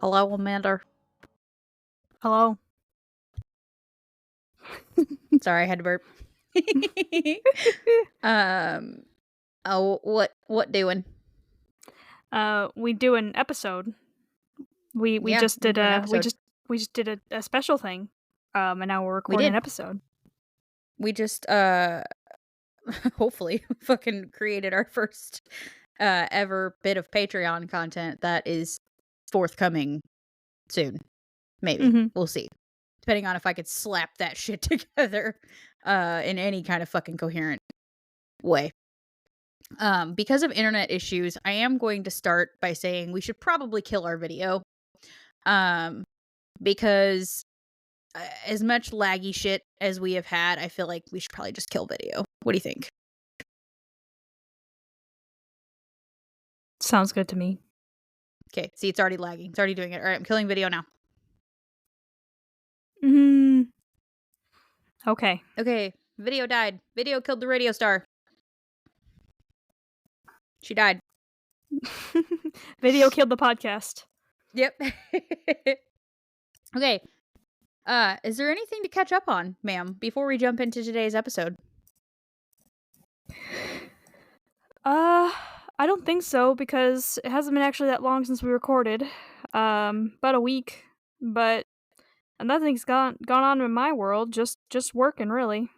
Hello, Amanda. Hello. Sorry, I had to burp. Oh, what doing? We do an episode. We Yeah, just we did do an episode. we just did a special thing. And now we're We recording did. an episode. We just hopefully fucking created our first ever bit of Patreon content that is forthcoming soon. Maybe. Mhm. We'll see. Depending on if I could slap that shit together in any kind of fucking coherent way. Because of internet issues, I am going to start by saying we should probably kill our video. Because as much laggy shit as we have had, I feel like we should probably just kill video. What do you think? Sounds good to me. Okay, see, it's already lagging. It's already doing it. All right, I'm killing video now. Okay. Okay, video died. Video killed the radio star. She died. Video killed the podcast. Yep. Okay. Is there anything to catch up on, ma'am, before we jump into today's episode? I don't think so because it hasn't been actually that long since we recorded. About a week. But nothing's gone on in my world. Just working, really.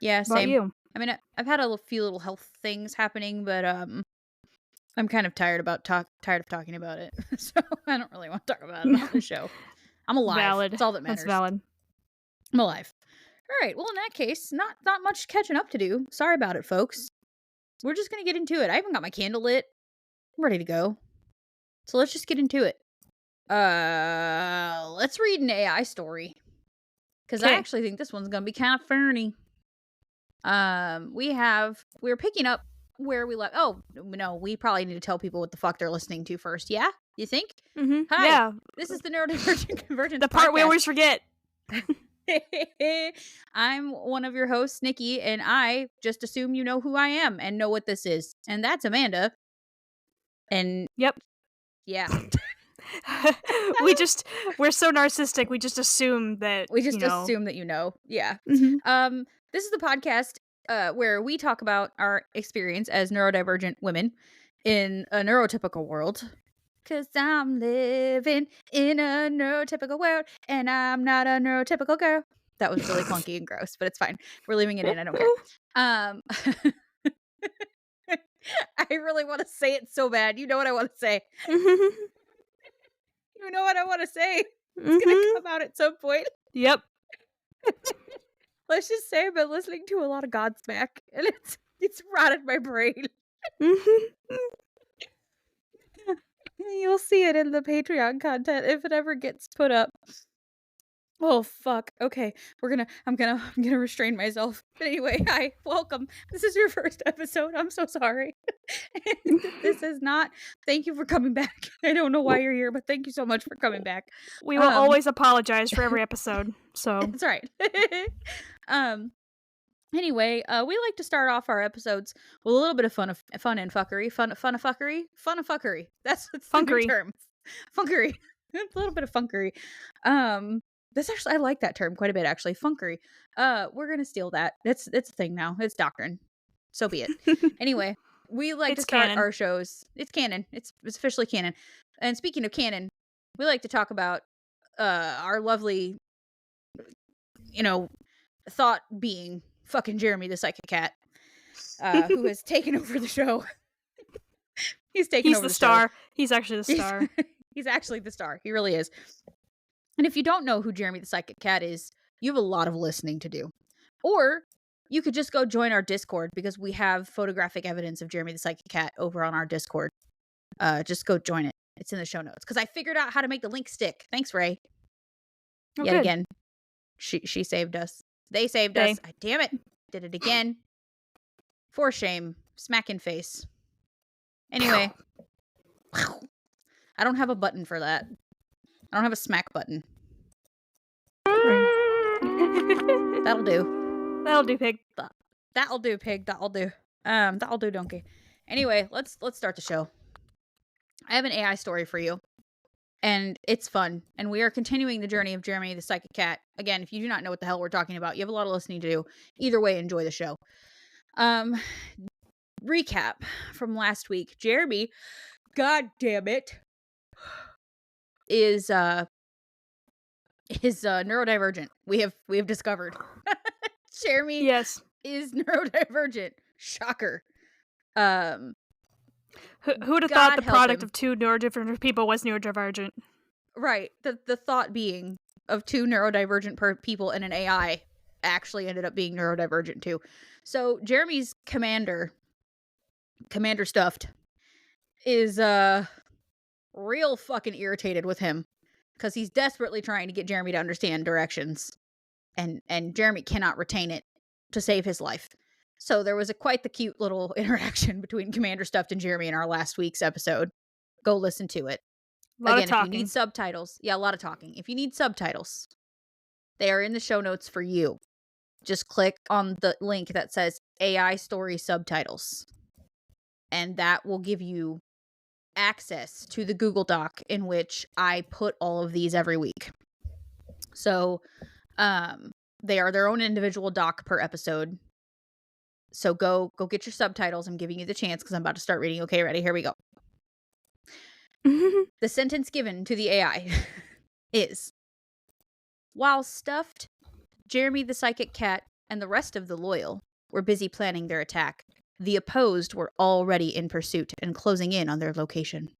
Yeah, About same. you? I mean, I've had a few little health things happening, but I'm kind of tired of talking about it. So I don't really want to talk about it on the show. I'm alive. Valid. That's all that matters. That's valid. I'm alive. All right. Well, in that case, not much catching up to do. Sorry about it, folks. We're just gonna get into it. I even got my candle lit. I'm ready to go. So let's just get into it. Let's read an AI story because I actually think this one's gonna be kind of funny. We're picking up where we left. Oh no, we probably need to tell people what the fuck they're listening to first. Yeah, you think? Mm-hmm. Hi, yeah. This is the Neurodivergent Convergence. The part podcast. we always forget. I'm one of your hosts, Nikki, and I just assume you know who I am and know what this is, and that's Amanda. And yep, yeah. We're so narcissistic. We just assume that assume that you know. Yeah. Mm-hmm. This is the podcast where we talk about our experience as neurodivergent women in a neurotypical world. 'Cause I'm living in a neurotypical world, and I'm not a neurotypical girl. That was really clunky and gross, but it's fine. We're leaving it in. I don't care. I really want to say it so bad. You know what I want to say. You know what I want to say. It's gonna come out at some point. Yep. Let's just say I've been listening to a lot of Godsmack, and it's rotted my brain. You'll see it in the Patreon content if it ever gets put up. Oh fuck. Okay. I'm gonna restrain myself. But anyway, hi, welcome. This is your first episode. I'm so sorry. This is not. Thank you for coming back. I don't know why you're here, but thank you so much for coming back. We will always apologize for every episode. So that's right. Anyway, we like to start off our episodes with a little bit of fun and fuckery. Fun of fuckery. That's the new term. Funkery. A little bit of funkery. That's actually, I like that term quite a bit, actually. Funkery. We're gonna steal that. It's a thing now. It's doctrine. So be it. Anyway, we like to start our shows. It's canon. It's officially canon. And speaking of canon, we like to talk about our lovely, thought being fucking Jeremy the Psychic Cat, who has taken over the show. He's over the star. Show. He's actually the star. He's actually the star. He really is. And if you don't know who Jeremy the Psychic Cat is, you have a lot of listening to do. Or you could just go join our Discord because we have photographic evidence of Jeremy the Psychic Cat over on our Discord. Just go join it. It's in the show notes. Because I figured out how to make the link stick. Thanks, Ray. Yet again. She saved us. They saved us. Damn it. Did it again. For shame. Smack in face. Anyway. I don't have a button for that. I don't have a smack button. That'll do. That'll do, pig. That'll do, pig. That'll do. That'll do, donkey. Anyway, let's start the show. I have an AI story for you. And it's fun. And we are continuing the journey of Jeremy the Psychic Cat. Again, if you do not know what the hell we're talking about, you have a lot of listening to do. Either way, enjoy the show. Recap from last week. Jeremy, god damn it, is neurodivergent. We have discovered. Jeremy Yes. is neurodivergent. Shocker. Who'd have thought the product of two neurodivergent people was neurodivergent? Right. The thought being of two neurodivergent people and an AI actually ended up being neurodivergent too. So Jeremy's Commander Stuffed, is real fucking irritated with him because he's desperately trying to get Jeremy to understand directions, and Jeremy cannot retain it to save his life. So there was quite the cute little interaction between Commander Stuffed and Jeremy in our last week's episode. Go listen to it. Again, if you need subtitles, a lot of talking. If you need subtitles, they are in the show notes for you. Just click on the link that says AI Story Subtitles, and that will give you access to the Google Doc in which I put all of these every week. So they are their own individual doc per episode. So go get your subtitles. I'm giving you the chance because I'm about to start reading. Okay, ready? Here we go. The sentence given to the AI is: while Stuffed, Jeremy the Psychic Cat, and the rest of the Loyal were busy planning their attack, the opposed were already in pursuit and closing in on their location.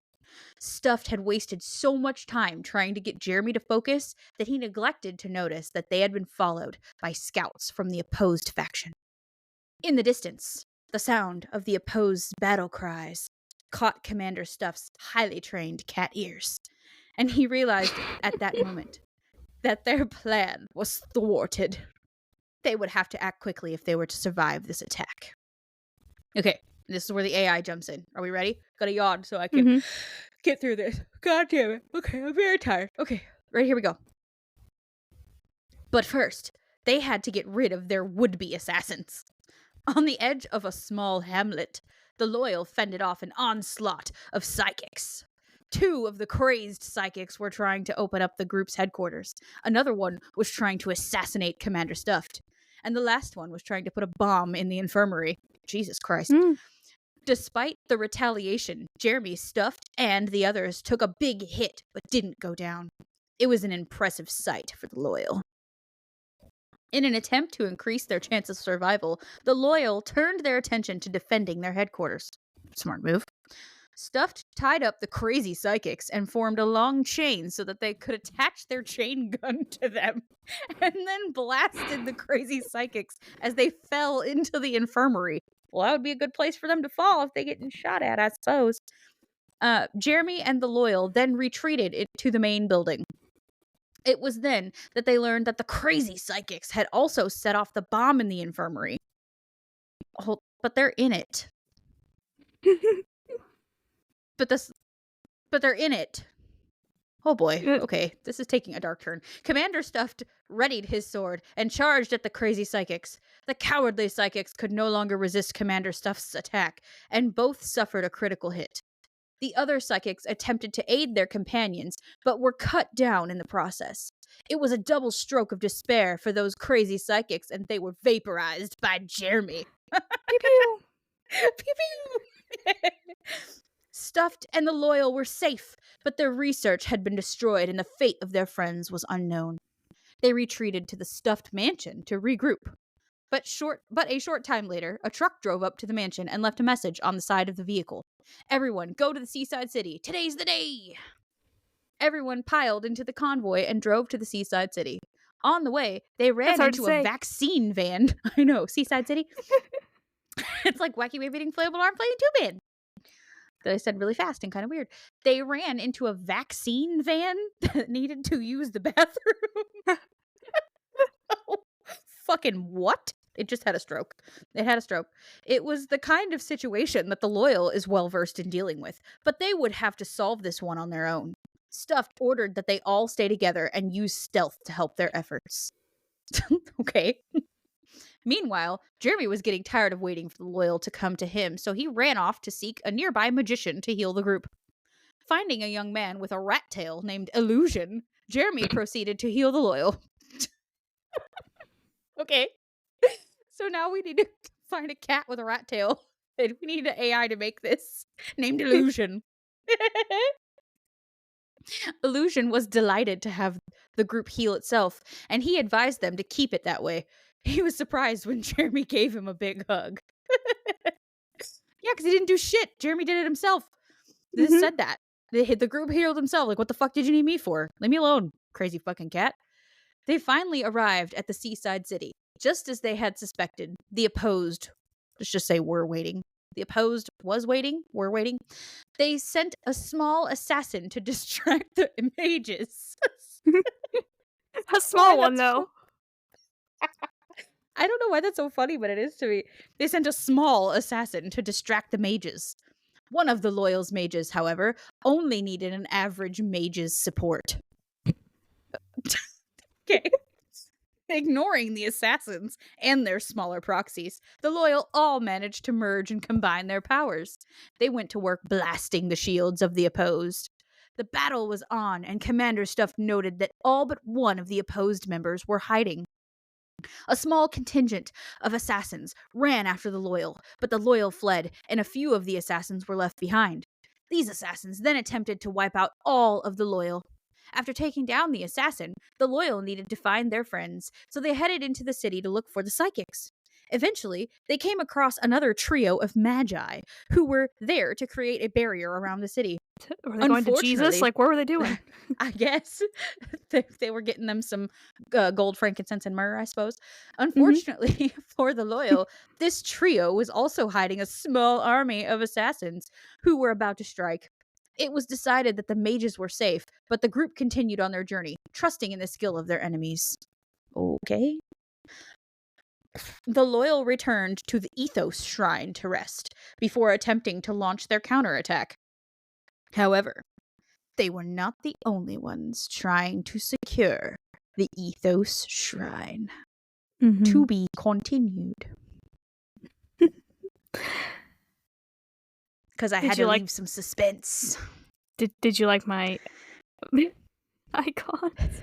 Stuffed had wasted so much time trying to get Jeremy to focus that he neglected to notice that they had been followed by scouts from the opposed faction. In the distance, the sound of the opposed battle cries caught Commander Stuff's highly trained cat ears, and he realized at that moment that their plan was thwarted. They would have to act quickly if they were to survive this attack. Okay, this is where the AI jumps in. Are we ready? Gotta yawn so I can get through this. God damn it. Okay, I'm very tired. Okay, right, here we go. But first, they had to get rid of their would-be assassins. On the edge of a small hamlet, the Loyal fended off an onslaught of psychics. 2 of the crazed psychics were trying to open up the group's headquarters. Another one was trying to assassinate Commander Stuffed. And the last one was trying to put a bomb in the infirmary. Jesus Christ. Despite the retaliation, Jeremy, Stuffed, and the others took a big hit but didn't go down. It was an impressive sight for the Loyal. In an attempt to increase their chance of survival, the Loyal turned their attention to defending their headquarters. Smart move. Stuffed tied up the crazy psychics and formed a long chain so that they could attach their chain gun to them, and then blasted the crazy psychics as they fell into the infirmary. Well, that would be a good place for them to fall if they get shot at, I suppose. Jeremy and the Loyal then retreated to the main building. It was then that they learned that the crazy psychics had also set off the bomb in the infirmary. Oh, but they're in it. But they're in it. Oh boy. Okay, this is taking a dark turn. Commander Stuffed readied his sword and charged at the crazy psychics. The cowardly psychics could no longer resist Commander Stuffed's attack, and both suffered a critical hit. The other psychics attempted to aid their companions, but were cut down in the process. It was a double stroke of despair for those crazy psychics, and they were vaporized by Jeremy. Pew pew. Pew pew. Stuffed and the Loyal were safe, but their research had been destroyed and the fate of their friends was unknown. They retreated to the Stuffed mansion to regroup. But a short time later, a truck drove up to the mansion and left a message on the side of the vehicle. Everyone, go to the seaside city. Today's the day! Everyone piled into the convoy and drove to the seaside city. On the way, they ran into a vaccine van. I know, seaside city. It's like Wacky Wave Eating Inflatable Arm Playing Tube Man. That I said really fast and kind of weird. They ran into a vaccine van that needed to use the bathroom. Fucking what? It just had a stroke. It had a stroke. It was the kind of situation that the Loyal is well versed in dealing with, but they would have to solve this one on their own. Stuffed ordered that they all stay together and use stealth to help their efforts. Okay. Meanwhile, Jeremy was getting tired of waiting for the Loyal to come to him, so he ran off to seek a nearby magician to heal the group. Finding a young man with a rat tail named Illusion, Jeremy proceeded to heal the loyal. Okay. So now we need to find a cat with a rat tail. And we need an AI to make this named Illusion. Illusion was delighted to have the group heal itself, and he advised them to keep it that way. He was surprised when Jeremy gave him a big hug. Yeah, because he didn't do shit. Jeremy did it himself. This said that. The group healed himself. Like, what the fuck did you need me for? Leave me alone, crazy fucking cat. They finally arrived at the seaside city, just as they had suspected. The opposed, let's just say were waiting. The opposed was waiting, were waiting. They sent a small assassin to distract the mages. A small one, though. I don't know why that's so funny, but it is to me. They sent a small assassin to distract the mages. One of the Loyal's mages, however, only needed an average mage's support. Okay. Ignoring the assassins and their smaller proxies, the Loyal all managed to merge and combine their powers. They went to work blasting the shields of the opposed. The battle was on, and Commander Stuff noted that all but one of the opposed members were hiding. A small contingent of assassins ran after the Loyal, but the Loyal fled, and a few of the assassins were left behind. These assassins then attempted to wipe out all of the Loyal. After taking down the assassin, the Loyal needed to find their friends, so they headed into the city to look for the psychics. Eventually, they came across another trio of magi who were there to create a barrier around the city. Were they going to Jesus? Like, what were they doing? I guess they were getting them some gold, frankincense, and myrrh, I suppose. Unfortunately for the Loyal, this trio was also hiding a small army of assassins who were about to strike. It was decided that the mages were safe, but the group continued on their journey, trusting in the skill of their enemies. Okay. The Loyal returned to the Ethos Shrine to rest before attempting to launch their counterattack. However, they were not the only ones trying to secure the Ethos Shrine. To be continued. Because I had to leave some suspense. Did you like my icons?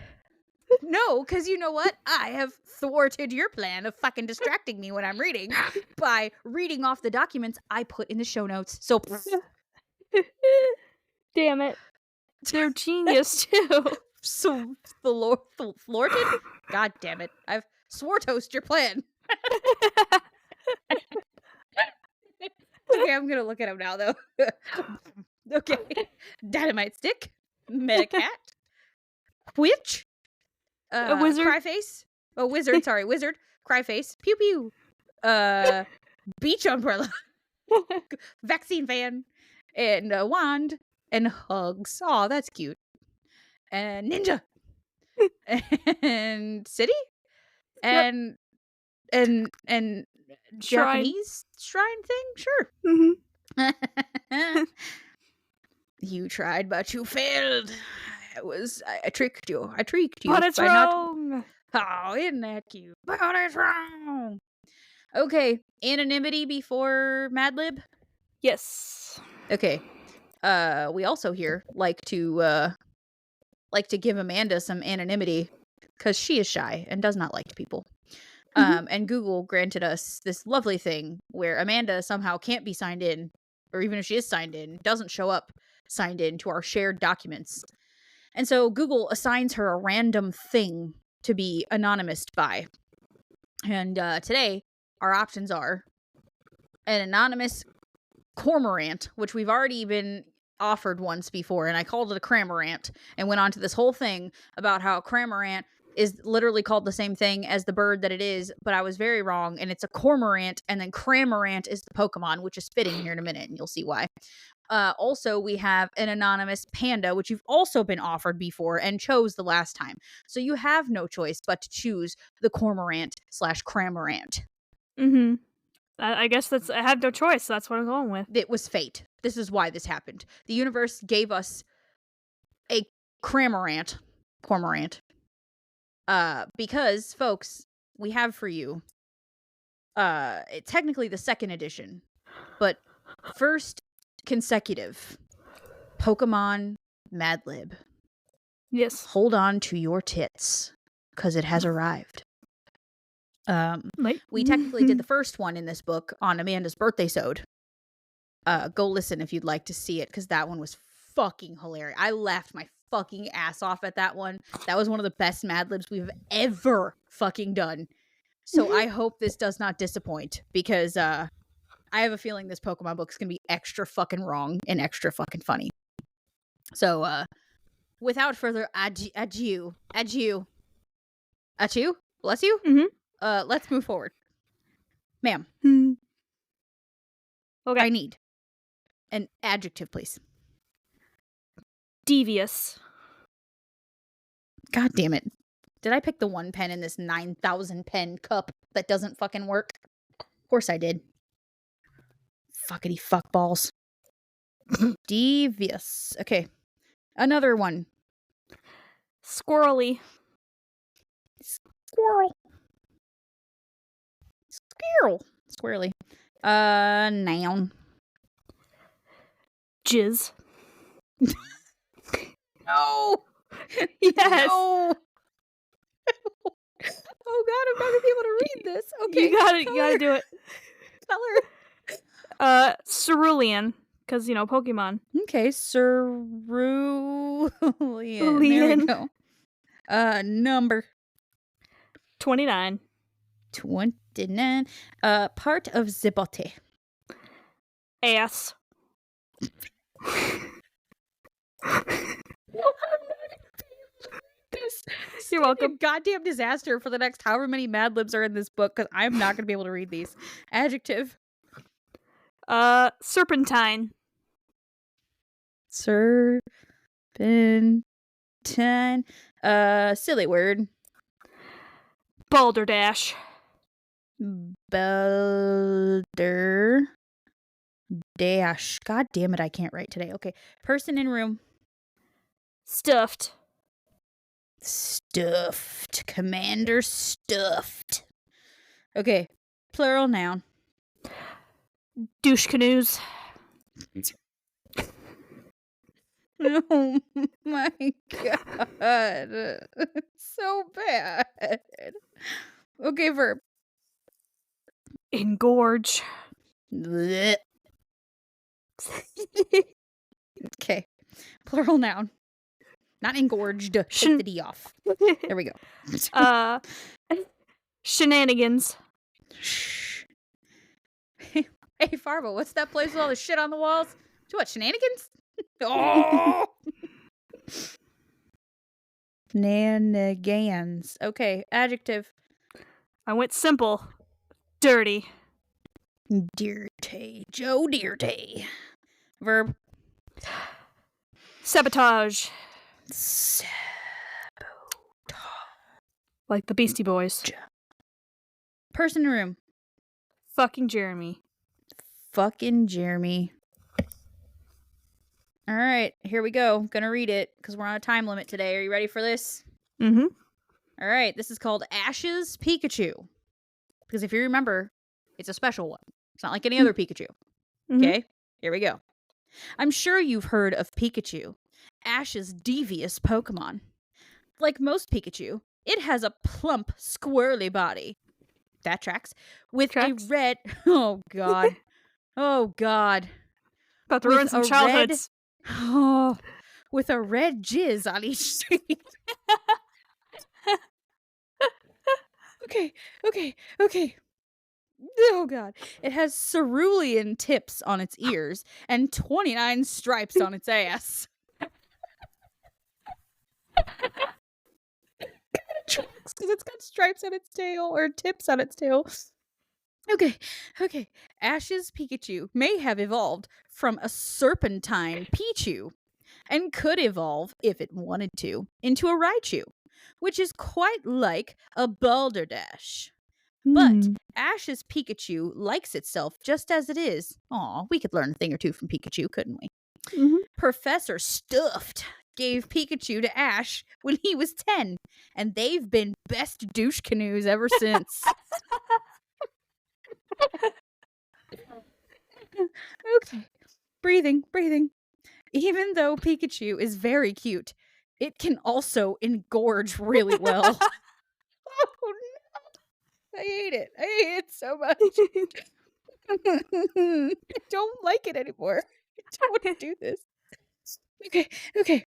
No, because you know what? I have thwarted your plan of fucking distracting me when I'm reading by reading off the documents I put in the show notes. So, damn it. They're genius, too. So, thwarted? God damn it. I've swore-toast your plan. Okay, I'm going to look at him now, though. Okay. Dynamite stick. Metacat. Witch. A wizard. Cryface. Oh, wizard. Sorry, wizard. Cryface. Pew pew. Beach umbrella. Vaccine van. And a wand. And hugs. Aw, that's cute. And ninja. And city. And Japanese shrine thing? Sure. You tried, but you failed. I tricked you. But it's wrong. Oh, isn't that cute? But it's wrong. Okay, anonymity before Madlib? Yes. Okay. We also here like to give Amanda some anonymity because she is shy and does not like people. And Google granted us this lovely thing where Amanda somehow can't be signed in, or even if she is signed in, doesn't show up signed in to our shared documents. And so Google assigns her a random thing to be anonymous by. And today, our options are an anonymous cormorant, which we've already been offered once before, and I called it a Cramorant, and went on to this whole thing about how Cramorant is literally called the same thing as the bird that it is, but I was very wrong, and it's a cormorant, and then Cramorant is the Pokemon, which is fitting here in a minute, and you'll see why. Also, we have an anonymous panda, which you've also been offered before and chose the last time. So you have no choice but to choose the cormorant/Cramorant. I guess I had no choice. That's what I'm going with. It was fate. This is why this happened. The universe gave us a cormorant, because, folks, we have for you, technically the second edition, but first consecutive Pokemon Madlib. Yes. Hold on to your tits, because it has arrived. We technically did the first one in this book on Amanda's birthday sode. Go listen if you'd like to see it, because that one was fucking hilarious. I laughed my fucking ass off at that one. That was one of the best Mad Libs we've ever fucking done. So I hope this does not disappoint, because I have a feeling this Pokemon book's gonna be extra fucking wrong and extra fucking funny. So without further adieu, bless you. Let's move forward, ma'am. Okay. I need an adjective, please. Devious. God damn it. Did I pick the one pen in this 9,000 pen cup that doesn't fucking work? Of course I did. Fuckity fuck balls. Devious. Okay. Another one. Squirrely. Squirrel. Squirrely. Noun. Jizz. No. Yes. No. Oh god, I'm not gonna be able to read this. Okay. You gotta do it. Color. Cerulean. Because, Pokemon. Okay, Cerulean. There we go. Number 29. 29. Part of the body. Ass. You're welcome. Goddamn disaster for the next however many Mad Libs are in this book, because I'm not going to be able to read these. Adjective. Serpentine. Serpentine. Silly word. Balderdash. Balder. Dash. God damn it, I can't write today. Okay. Person in room. Stuffed. Stuffed. Commander stuffed. Okay. Plural noun. Douche canoes. Oh my god. So bad. Okay, verb. Engorge. Blech. Okay. Plural noun. Not engorged. Take the D off. There we go. Shenanigans. Hey, Farbo, what's that place with all the shit on the walls? What, shenanigans? Oh! Shenanigans. Okay, adjective. I went simple. Dirty. Dirty. Joe Dirty. Verb. Sabotage. Sabotage. Like the Beastie Boys. Person in room. Fucking Jeremy. Fucking Jeremy. All right, here we go. Gonna read it because we're on a time limit today. Are you ready for this? Mm-hmm. All right, this is called Ash's Pikachu. Because if you remember, it's a special one. It's not like any other Pikachu. Okay, here we go. I'm sure you've heard of Pikachu, Ash's devious Pokemon. Like most Pikachu, it has a plump, squirrely body. That tracks. With a red... Oh, God. Oh, God. About to ruin some childhoods. With a red jizz on each street. Okay. Oh, God. It has cerulean tips on its ears and 29 stripes on its ass. Because it's got stripes on its tail, or tips on its tail. Okay. Ash's Pikachu may have evolved from a serpentine Pichu, and could evolve, if it wanted to, into a Raichu, which is quite like a Balderdash. But Ash's Pikachu likes itself just as it is. Aw, we could learn a thing or two from Pikachu, couldn't we? Mm-hmm. Professor Stuffed gave Pikachu to Ash when he was 10, and they've been best douche canoes ever since. Okay. Breathing. Even though Pikachu is very cute, it can also engorge really well. Oh no! I hate it. I hate it so much. I don't like it anymore. I don't want to do this. Okay.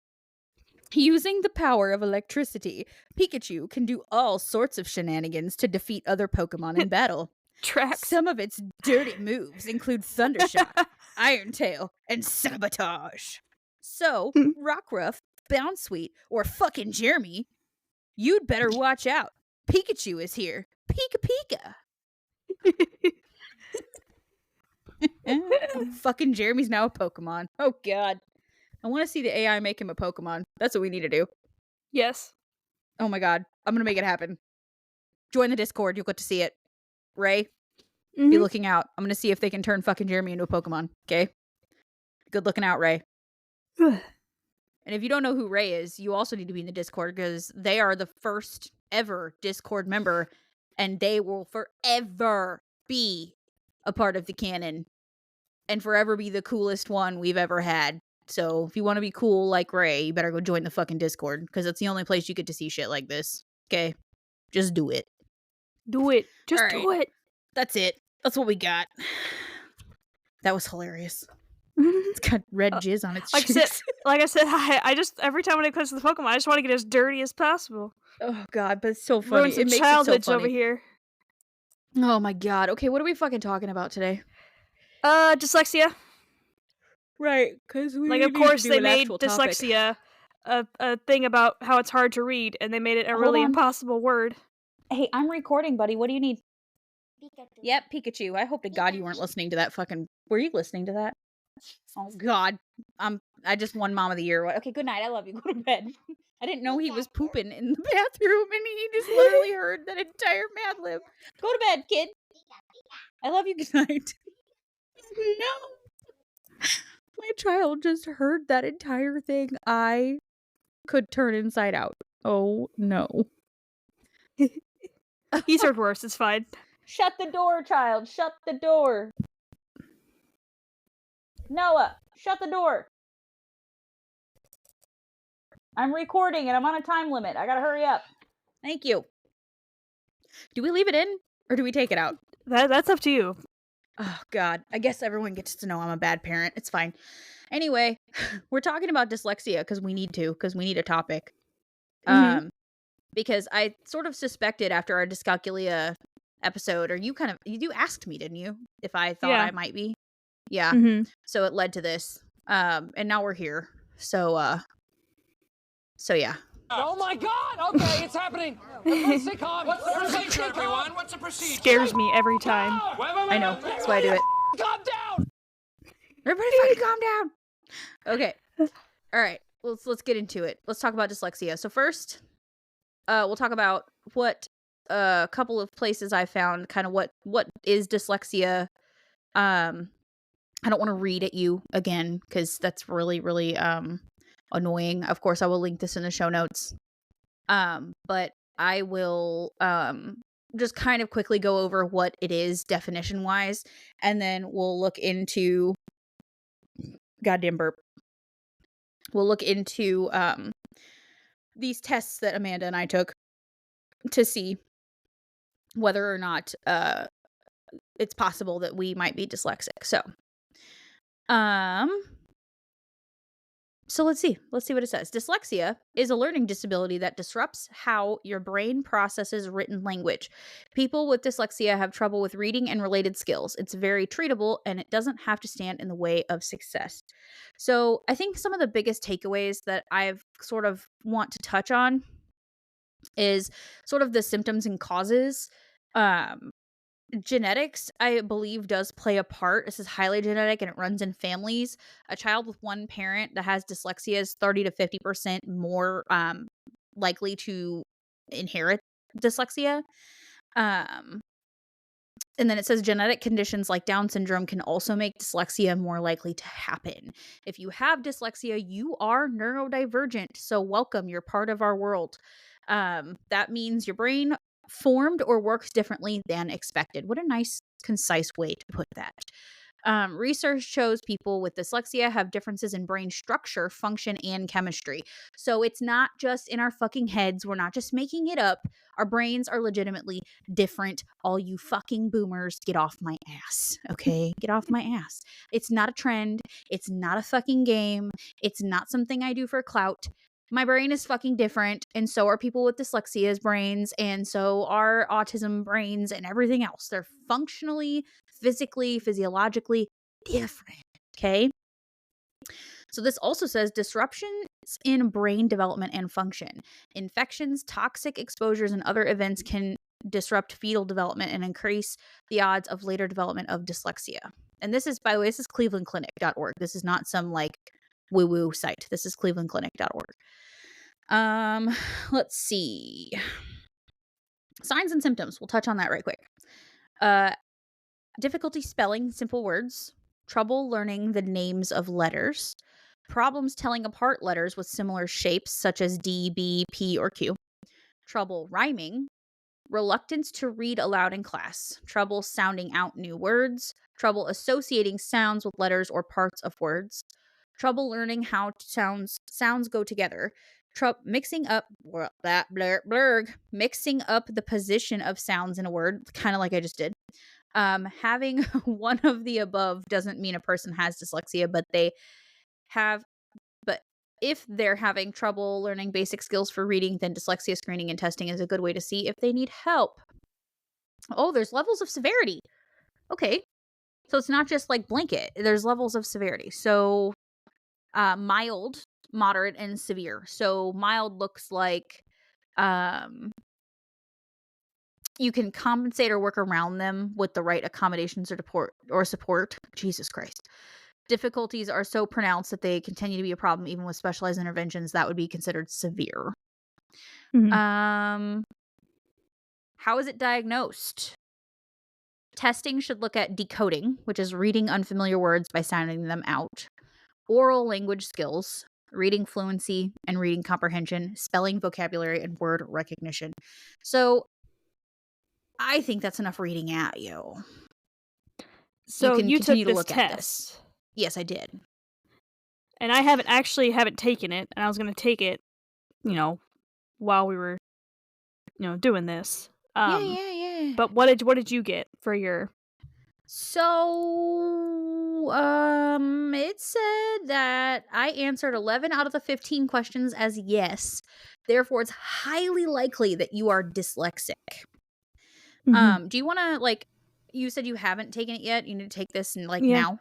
Using the power of electricity, Pikachu can do all sorts of shenanigans to defeat other Pokemon in battle. Tracks. Some of its dirty moves include Thundershock, Iron Tail, and Sabotage. So, Rockruff, Bounsweet, or fucking Jeremy, you'd better watch out. Pikachu is here. Pika Pika. Fucking Jeremy's now a Pokemon. Oh, God. I want to see the AI make him a Pokemon. That's what we need to do. Yes. Oh, my God. I'm going to make it happen. Join the Discord. You'll get to see it. Ray, be looking out. I'm going to see if they can turn fucking Jeremy into a Pokemon. Okay? Good looking out, Ray. And if you don't know who Ray is, you also need to be in the Discord because they are the first ever Discord member and they will forever be a part of the canon and forever be the coolest one we've ever had. So if you want to be cool like Ray, you better go join the fucking Discord because that's the only place you get to see shit like this. Okay? Just do it. Do it. Just do it. That's it. That's what we got. That was hilarious. It's got red jizz on its cheeks. Like I said, I just every time when it comes to the Pokemon, I just want to get as dirty as possible. Oh God, but it's so funny. Ruins it makes childhoods it so funny. over here. Oh my God. Okay, what are we fucking talking about today? Dyslexia. Right, because we like of course they made dyslexia a thing about how it's hard to read, and they made it a really impossible word. Hey, I'm recording, buddy. What do you need? Pikachu. Yep, Pikachu. I hope to God you weren't listening to that fucking. Were you listening to that? Oh God, I just won Mom of the Year. Okay, good night. I love you. Go to bed. I didn't know he was pooping in the bathroom, and he just literally heard that entire Madlib. Go to bed, kid. I love you. Good night. No, my child just heard that entire thing. I could turn inside out. Oh no. He's heard worse. It's fine. Shut the door, child. Shut the door. Noah, shut the door. I'm recording and I'm on a time limit. I gotta hurry up. Thank you. Do we leave it in or do we take it out? That's up to you. Oh, God. I guess everyone gets to know I'm a bad parent. It's fine. Anyway, we're talking about dyslexia because we need a topic. Because I sort of suspected after our dyscalculia episode, or you asked me, didn't you? If I thought I might be. Yeah. So it led to this. And now we're here. So yeah. Oh my God! Okay, it's happening. Everyone stay calm. What's the procedure, everyone? What's the procedure? Scares me every time. I know. That's why I do it. Calm down. Everybody fucking calm down. Okay. All right. Let's get into it. Let's talk about dyslexia. So first, we'll talk about what a couple of places I found, kind of what is dyslexia. I don't want to read at you again because that's really, really annoying. Of course, I will link this in the show notes. But I will just kind of quickly go over what it is definition-wise, and then we'll look into goddamn burp. We'll look into these tests that Amanda and I took to see whether or not it's possible that we might be dyslexic. So let's see what it says. Dyslexia is a learning disability that disrupts how your brain processes written language. People with dyslexia have trouble with reading and related skills. It's very treatable and it doesn't have to stand in the way of success. So I think some of the biggest takeaways that I've sort of want to touch on is sort of the symptoms and causes. Genetics, I believe, does play a part. This is highly genetic and it runs in families. A child with one parent that has dyslexia is 30 to 50% more likely to inherit dyslexia. And then it says genetic conditions like Down syndrome can also make dyslexia more likely to happen. If you have dyslexia, you are neurodivergent. So welcome, you're part of our world. That means your brain formed or works differently than expected. What a nice, concise way to put that. Research shows people with dyslexia have differences in brain structure, function, and chemistry. So it's not just in our fucking heads. We're not just making it up. Our brains are legitimately different. All you fucking boomers, get off my ass. Okay? Get off my ass. It's not a trend. It's not a fucking game. It's not something I do for clout. My brain is fucking different, and so are people with dyslexia's brains, and so are autism brains and everything else. They're functionally, physically, physiologically different. Okay? So this also says disruptions in brain development and function. Infections, toxic exposures, and other events can disrupt fetal development and increase the odds of later development of dyslexia. And this is, by the way, this is clevelandclinic.org. This is not some like woo-woo site. This is clevelandclinic.org. Let's see. Signs and symptoms. We'll touch on that right quick. Difficulty spelling simple words, trouble learning the names of letters, problems telling apart letters with similar shapes such as D, B, P, or Q, trouble rhyming, reluctance to read aloud in class, trouble sounding out new words, trouble associating sounds with letters or parts of words, trouble learning how sounds go together, mixing up mixing up the position of sounds in a word, kind of like I just did. Having one of the above doesn't mean a person has dyslexia, but if they're having trouble learning basic skills for reading, then dyslexia screening and testing is a good way to see if they need help. Oh, there's levels of severity. Okay. So it's not just like blanket. There's levels of severity. So mild, moderate, and severe. So mild looks like you can compensate or work around them with the right accommodations or support. Jesus Christ. Difficulties are so pronounced that they continue to be a problem even with specialized interventions. That would be considered severe. Mm-hmm. How is it diagnosed? Testing should look at decoding, which is reading unfamiliar words by sounding them out, oral language skills, reading fluency and reading comprehension, spelling, vocabulary, and word recognition. So I think that's enough reading at you. So you can you continue took to this look test. at this. Yes, I did. And I haven't taken it, and I was going to take it, while we were, doing this. Yeah. But what did you get for your? So, it said that I answered 11 out of the 15 questions as yes. Therefore, it's highly likely that you are dyslexic. Mm-hmm. Do you want to, you said you haven't taken it yet. You need to take this now.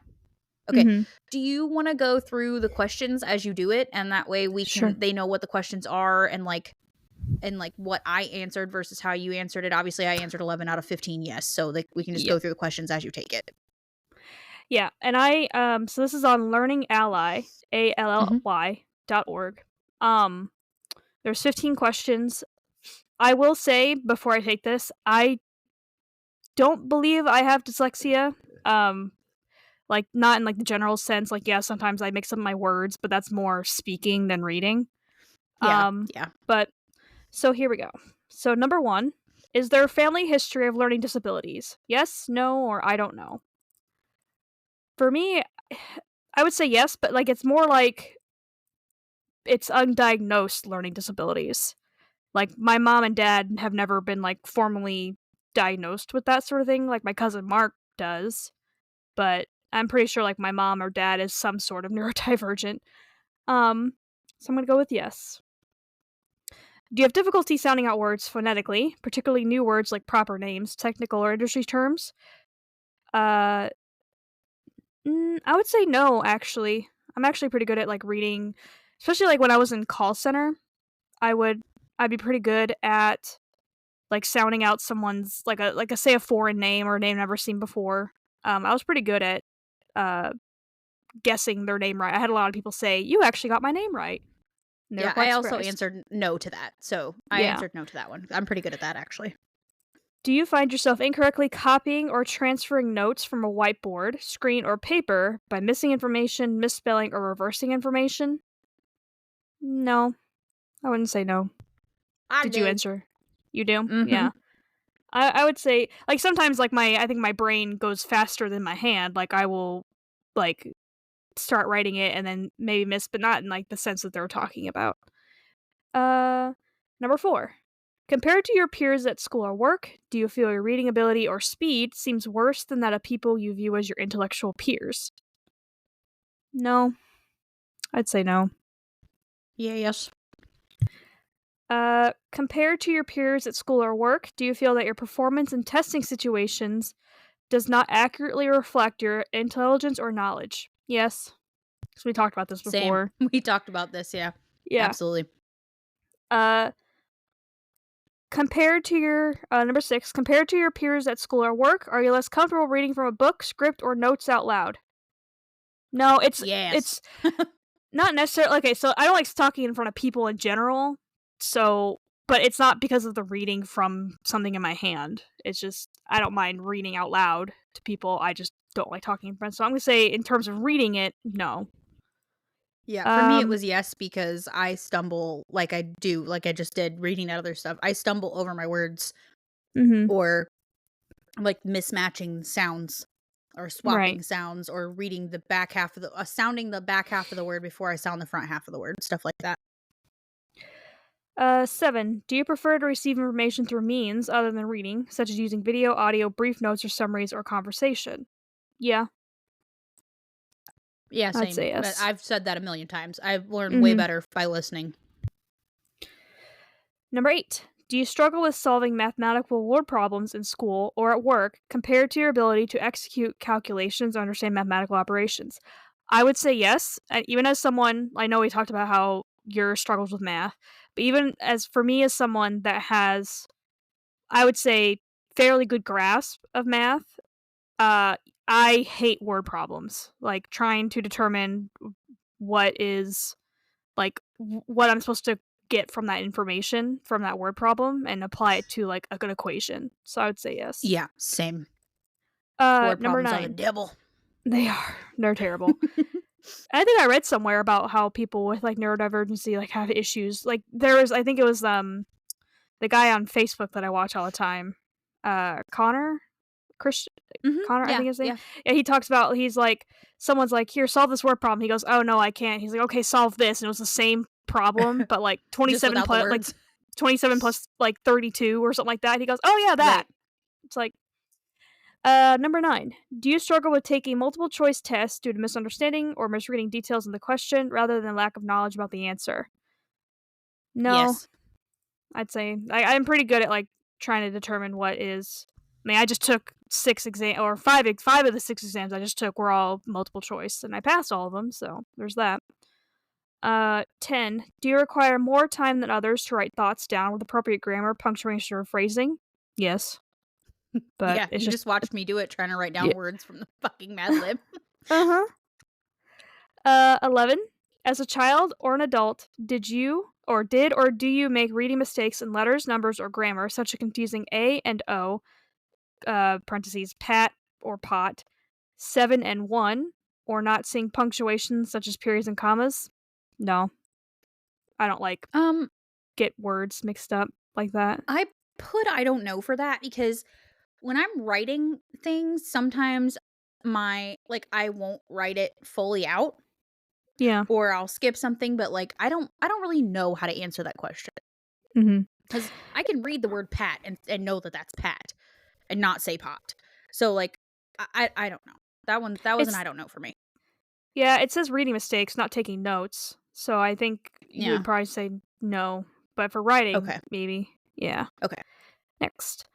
Okay. Mm-hmm. Do you want to go through the questions as you do it, and that way they know what the questions are and what I answered versus how you answered it? Obviously, I answered 11 out of 15 yes, so we can just go through the questions as you take it. Yeah, and I so this is on Learning Ally, ALLY.org. There's 15 questions. I will say before I take this, I don't believe I have dyslexia. Not in the general sense. Sometimes I mix up my words, but that's more speaking than reading. Yeah. But so here we go. So number 1, is there a family history of learning disabilities? Yes, no, or I don't know. For me, I would say yes, but it's more like it's undiagnosed learning disabilities. My mom and dad have never been formally diagnosed with that sort of thing, like my cousin Mark does. But I'm pretty sure my mom or dad is some sort of neurodivergent. So I'm gonna go with yes. Do you have difficulty sounding out words phonetically, particularly new words like proper names, technical or industry terms? I would say no, actually. I'm actually pretty good at reading, especially when I was in call center. I'd be pretty good at sounding out someone's say a foreign name or a name I've never seen before. I was pretty good at guessing their name right. I had a lot of people say, "You actually got my name right." Yeah, I also answered no to that. So I answered no to that one. I'm pretty good at that, actually. Do you find yourself incorrectly copying or transferring notes from a whiteboard, screen, or paper by missing information, misspelling, or reversing information? No. I wouldn't say no. Did you answer? You do? Mm-hmm. Yeah. I would say, like, sometimes, like, I think my brain goes faster than my hand, like, I will, like, start writing it and then maybe miss, but not in, like, the sense that they're talking about. Uh, Number 4. Compared to your peers at school or work, do you feel your reading ability or speed seems worse than that of people you view as your intellectual peers? No. I'd say no. Yeah, yes. Compared to your peers at school or work, do you feel that your performance in testing situations does not accurately reflect your intelligence or knowledge? Yes. Because we talked about this Same. before. We talked about this, yeah. Yeah. Absolutely. Compared to your number 6, compared to your peers at school or work, are you less comfortable reading from a book, script, or notes out loud? No, it's Yes. not necessarily. Okay, so I don't like talking in front of people in general. So, but it's not because of the reading from something in my hand. It's just I don't mind reading out loud to people. I just don't like talking in front. So I'm gonna say, in terms of reading it, no. Yeah, for me it was yes because I stumble like I do, like I just did reading that other stuff. I stumble over my words Mm-hmm. or like mismatching sounds or swapping Right. sounds or reading the back half of the sounding the back half of the word before I sound the front half of the word, stuff like that. 7. Do you prefer to receive information through means other than reading, such as using video, audio, brief notes or summaries, or conversation? Yeah, Yeah, I'd same. say But yes. I've said that a million times. I've learned way Mhm. better by listening. Number 8. Do you struggle with solving mathematical word problems in school or at work compared to your ability to execute calculations or understand mathematical operations? I would say yes. And even as someone, I know we talked about how your struggles with math, but even as for me, as someone that has, I would say, fairly good grasp of math, uh, I hate word problems. Like trying to determine what is what I'm supposed to get from that information from that word problem and apply it to like a good equation. So I would say yes. Yeah, same. Word Number problems are the 9. devil. They are. They're terrible. I think I read somewhere about how people with like neurodivergency like have issues. Like there was, I think it was the guy on Facebook that I watch all the time, Connor Christian Connor, I Yeah, think his name. yeah. Yeah, he talks about he's like someone's like, "Here, solve this word problem." He goes, "Oh no, I can't." He's like, "Okay, solve this," and it was the same problem, but like Just 27 without the plus words. 27 plus like 32 or something like that. He goes, "Oh yeah, that." Right. It's like number 9. Do you struggle with taking multiple choice tests due to misunderstanding or misreading details in the question rather than lack of knowledge about the answer? No, Yes. I'd say I'm pretty good at like trying to determine what is. I mean, I just took 5 of the 6 exams I just took were all multiple choice, and I passed all of them. So there's that. 10. Do you require more time than others to write thoughts down with appropriate grammar, punctuation, or phrasing? Yes, but Yeah, it's you just just watched me do it trying to write yeah. down words from the fucking Madlib. Uh huh. 11. As a child or an adult, did or do you make reading mistakes in letters, numbers, or grammar, such as confusing A and O, parentheses, pat or pot, 7 and 1, or not seeing punctuation such as periods and commas? No, I don't like Um, get words mixed up like that. I put I don't know for that because when I'm writing things, sometimes I won't write it fully out Yeah. or I'll skip something, but like I don't really know how to answer that question Mm-hmm. because I can read the word pat and know that that's pat and not say pot. So like I don't know. That was an It's I don't know for me. yeah, it says reading mistakes, not taking notes. So I think you Yeah. would probably say no, but for writing, Okay. maybe. Yeah. Okay. Next.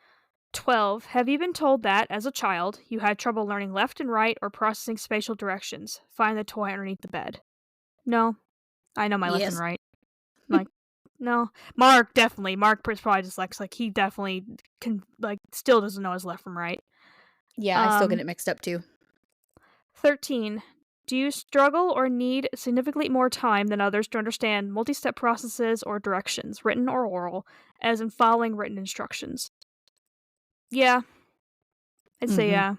12. Have you been told that, as a child, you had trouble learning left and right or processing spatial directions? Find the toy underneath the bed. No. I know my left and Yes. right. Like, no. Mark, definitely. Mark is probably dyslexic. He definitely can, like, still doesn't know his left from right. Yeah, I still get it mixed up too. 13. Do you struggle or need significantly more time than others to understand multi-step processes or directions, written or oral, as in following written instructions? Yeah, I'd say Mhm. yeah.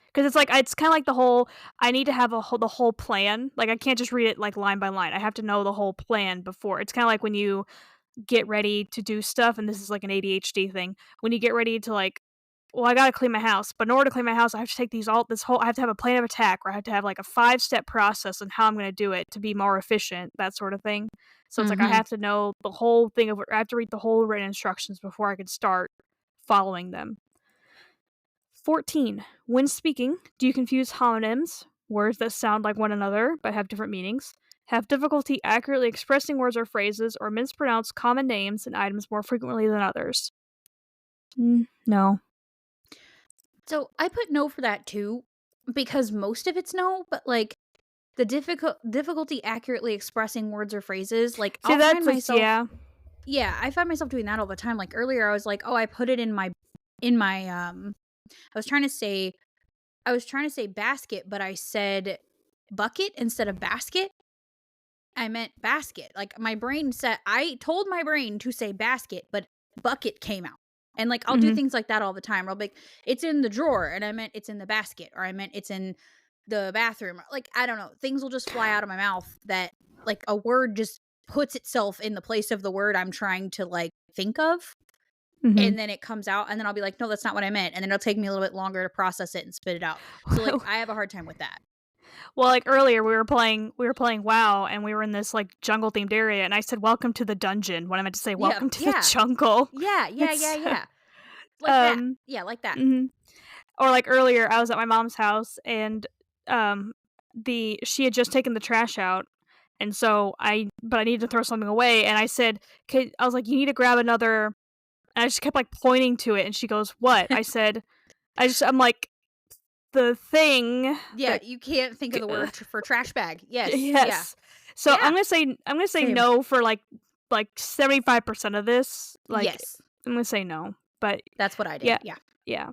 Because it's like it's kind of like the whole. I need to have the whole plan. Like I can't just read it like line by line. I have to know the whole plan before. It's kind of like when you get ready to do stuff, and this is like an ADHD thing. When you get ready to like, well, I gotta clean my house, but in order to clean my house, I have to take I have to have a plan of attack, or I have to have like a 5-step process on how I'm gonna do it to be more efficient, that sort of thing. So it's like I have to know the whole thing of I have to read the whole written instructions before I can start following them. 14. When speaking, do you confuse homonyms, words that sound like one another but have different meanings, have difficulty accurately expressing words or phrases, or mispronounce common names and items more frequently than others? No. So I put no for that too, because most of it's no, but like the difficulty accurately expressing words or phrases, like See, I'll find that's myself, yeah, I find myself doing that all the time. Like earlier, I was like, oh, I put it in my I was trying to say basket, but I said bucket instead of basket. I meant basket. Like my brain said, I told my brain to say basket, but bucket came out. And like I'll do things like that all the time. I'll be like, it's in the drawer, and I meant it's in the basket, or I meant it's in the bathroom. Like I don't know, things will just fly out of my mouth that like a word just puts itself in the place of the word I'm trying to like think of. And then it comes out, and then I'll be like, no, that's not what I meant. And then it'll take me a little bit longer to process it and spit it out. So like I have a hard time with that. Well, like earlier we were playing WoW, and we were in this like jungle themed area, and I said welcome to the dungeon when I meant to say welcome to the jungle. Yeah. Like that. Yeah, like that. Or like earlier I was at my mom's house, and she had just taken the trash out, and so I needed to throw something away, and I said, I was like, you need to grab another, and I just kept like pointing to it, and she goes, what? I said, I'm like, the thing. Yeah, you can't think of the word for trash bag. Yes. Yeah. So I'm gonna say Same. no for like 75% of this. Like, yes, I'm gonna say no, but that's what I did. Yeah.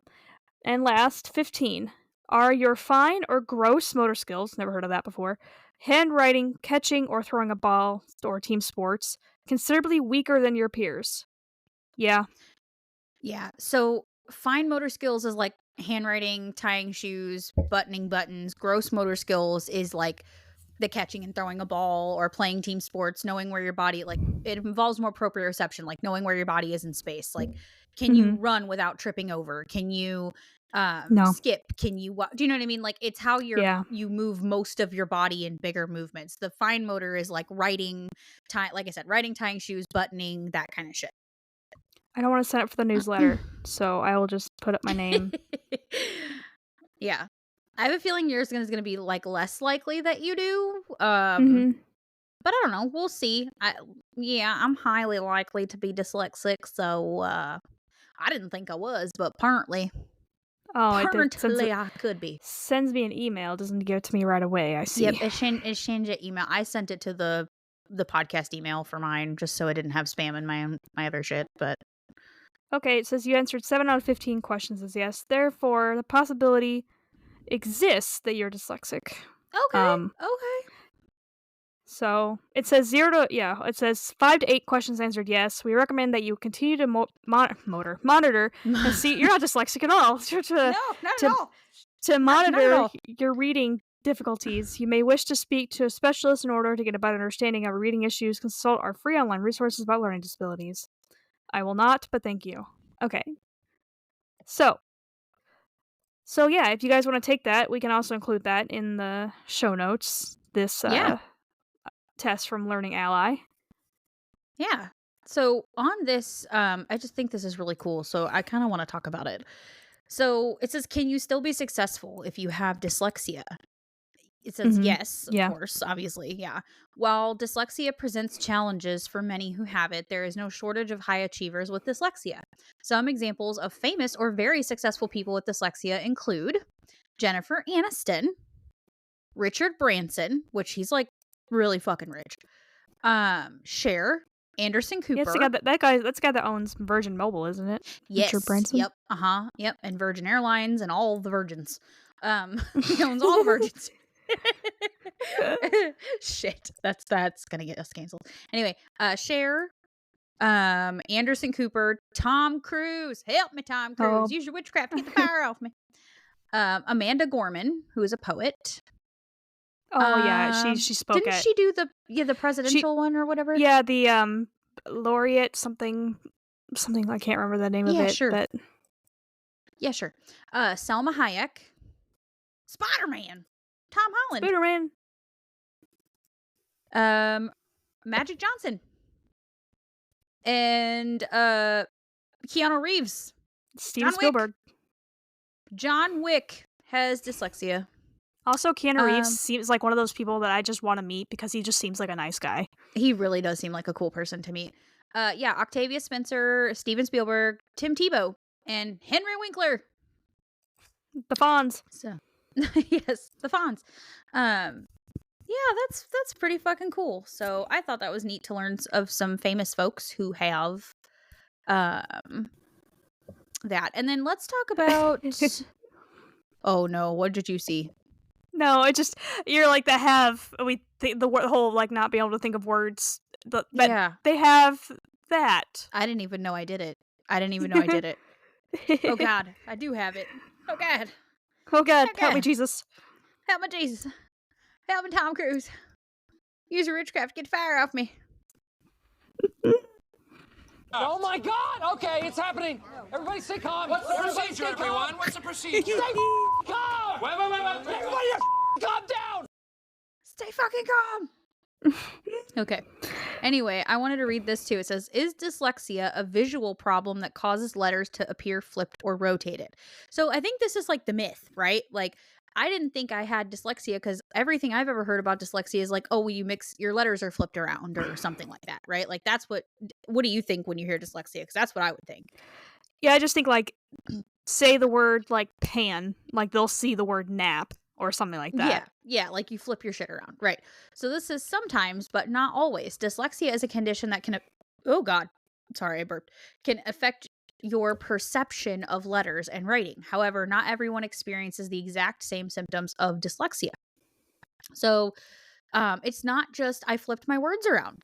And last, 15. Are your fine or gross motor skills, never heard of that before, handwriting, catching, or throwing a ball, or team sports, considerably weaker than your peers? Yeah. So fine motor skills is like handwriting, tying shoes, buttoning buttons. Gross motor skills is like the catching and throwing a ball, or playing team sports, knowing where your body, like it involves more proprioception, like knowing where your body is in space. Like, can you run without tripping over? Can you skip? Can you do you know what I mean? Like it's how you move most of your body in bigger movements. The fine motor is like writing, like I said, writing, tying shoes, buttoning, that kind of shit. I don't want to sign up for the newsletter, so I will just put up my name. Yeah. I have a feeling yours is going to be like less likely that you do. But I don't know. We'll see. I'm highly likely to be dyslexic, so I didn't think I was, but apparently. Apparently I could be. Sends me an email, doesn't give it to me right away. I see. Yep, it changed the email. I sent it to the podcast email for mine, just so I didn't have spam in my other shit, but okay, it says you answered 7 out of 15 questions as yes. Therefore, the possibility exists that you're dyslexic. Okay. So it says 5 to 8 questions answered yes. We recommend that you continue to monitor and see. You're not dyslexic at all. No, not at all. To monitor your reading difficulties, you may wish to speak to a specialist in order to get a better understanding of reading issues. Consult our free online resources about learning disabilities. I will not, but thank you. Okay. So yeah, if you guys want to take that, we can also include that in the show notes. This test from Learning Ally. Yeah. So on this, I just think this is really cool. So I kind of want to talk about it. So it says, can you still be successful if you have dyslexia? It says yes, of course, obviously, yeah. While dyslexia presents challenges for many who have it, there is no shortage of high achievers with dyslexia. Some examples of famous or very successful people with dyslexia include Jennifer Aniston, Richard Branson, which he's like really fucking rich, Cher, Anderson Cooper. Yeah, that's the guy that owns Virgin Mobile, isn't it? Yes. Richard Branson? Yep. Yep. And Virgin Airlines and all the Virgins. He owns all the Virgins. Shit, that's gonna get us canceled. Anyway, Cher, Anderson Cooper, Tom Cruise. Help me, Tom Cruise. Use your witchcraft to get the power off me. Amanda Gorman, who is a poet. Oh yeah, she spoke. Didn't she do the presidential one or whatever? Yeah, the laureate something I can't remember the name of it. Sure. But Yeah, sure. Selma Hayek, Spider-Man, Tom Holland, Spider-Man. Magic Johnson, and Keanu Reeves, Steven John Wick. Spielberg. John Wick has dyslexia. Also, Keanu Reeves seems like one of those people that I just want to meet because he just seems like a nice guy. He really does seem like a cool person to meet. Yeah, Octavia Spencer, Steven Spielberg, Tim Tebow, and Henry Winkler. The Fonz. So, yes, the Fonz. Yeah, that's pretty fucking cool. So I thought that was neat to learn of some famous folks who have that. And then let's talk about. Oh no, what did you see? No, it just you're like the whole like not being able to think of words. Yeah, they have that. I didn't even know I did it. Oh God, I do have it. Oh God. Oh God, help me, Jesus. Help me, Jesus. Help me, Tom Cruise. Use your witchcraft, get fire off me. Oh my God! Okay, it's happening. Everybody stay calm. What's the procedure, everyone? What's the procedure? Stay calm! Wait. Everybody calm down! Stay fucking calm! Okay. Anyway, I wanted to read this too. It says, is dyslexia a visual problem that causes letters to appear flipped or rotated? So I think this is like the myth, right? Like, I didn't think I had dyslexia because everything I've ever heard about dyslexia is like, oh, well, your letters are flipped around or something like that, right? Like, that's what do you think when you hear dyslexia? Because that's what I would think. Yeah, I just think like, say the word like pan, like they'll see the word nap or something like that. Yeah, like you flip your shit around, right? So this is sometimes, but not always. Dyslexia is a condition that can, oh God, sorry, I burped, can affect your perception of letters and writing. However, not everyone experiences the exact same symptoms of dyslexia. So it's not just I flipped my words around.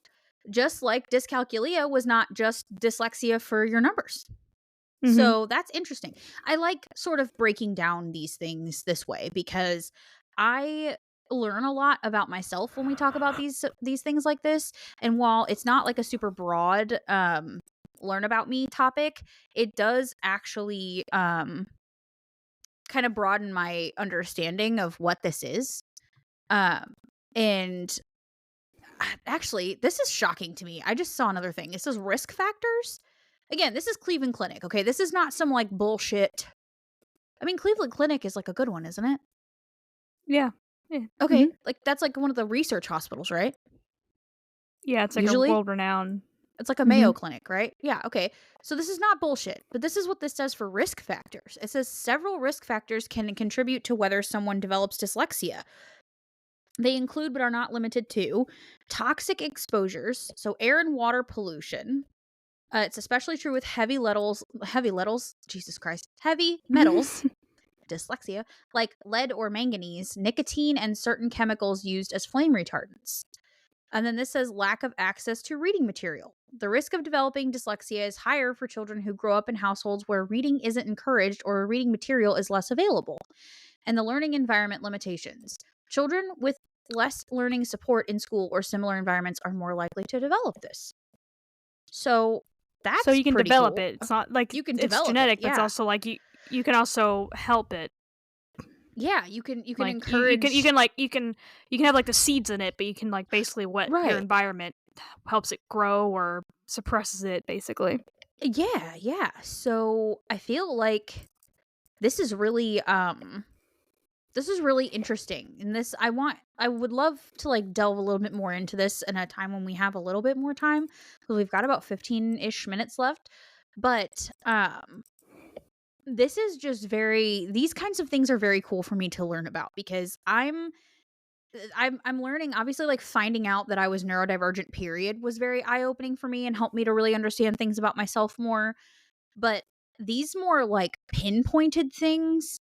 Just like dyscalculia was not just dyslexia for your numbers. Mm-hmm. So that's interesting. I like sort of breaking down these things this way because I learn a lot about myself when we talk about these things like this. And while it's not like a super broad learn about me topic, it does actually kind of broaden my understanding of what this is. And actually, this is shocking to me. I just saw another thing. It says risk factors. Again, this is Cleveland Clinic, okay? This is not some, like, bullshit. I mean, Cleveland Clinic is, like, a good one, isn't it? Yeah. Okay, mm-hmm. Like, that's, like, one of the research hospitals, right? Yeah, it's, like, usually a world-renowned. It's like a Mayo Clinic, right? Yeah, okay. So this is not bullshit, but this is what this says for risk factors. It says several risk factors can contribute to whether someone develops dyslexia. They include, but are not limited to, toxic exposures, so air and water pollution. It's especially true with heavy metals, dyslexia, like lead or manganese, nicotine, and certain chemicals used as flame retardants. And then this says lack of access to reading material. The risk of developing dyslexia is higher for children who grow up in households where reading isn't encouraged or reading material is less available. And the learning environment limitations. Children with less learning support in school or similar environments are more likely to develop this. So that's you can develop cool. it. It's not like you can it's develop genetic, it, yeah. But it's also like you can also help it. Yeah, you can like, encourage. You can have like the seeds in it, but you can like basically what your environment helps it grow or suppresses it, basically. Yeah. So I feel like this is really interesting. And this I would love to like delve a little bit more into this in a time when we have a little bit more time. So we've got about 15-ish minutes left. But this is just these kinds of things are very cool for me to learn about because I'm learning, obviously, like finding out that I was neurodivergent period was very eye-opening for me and helped me to really understand things about myself more. But these more like pinpointed things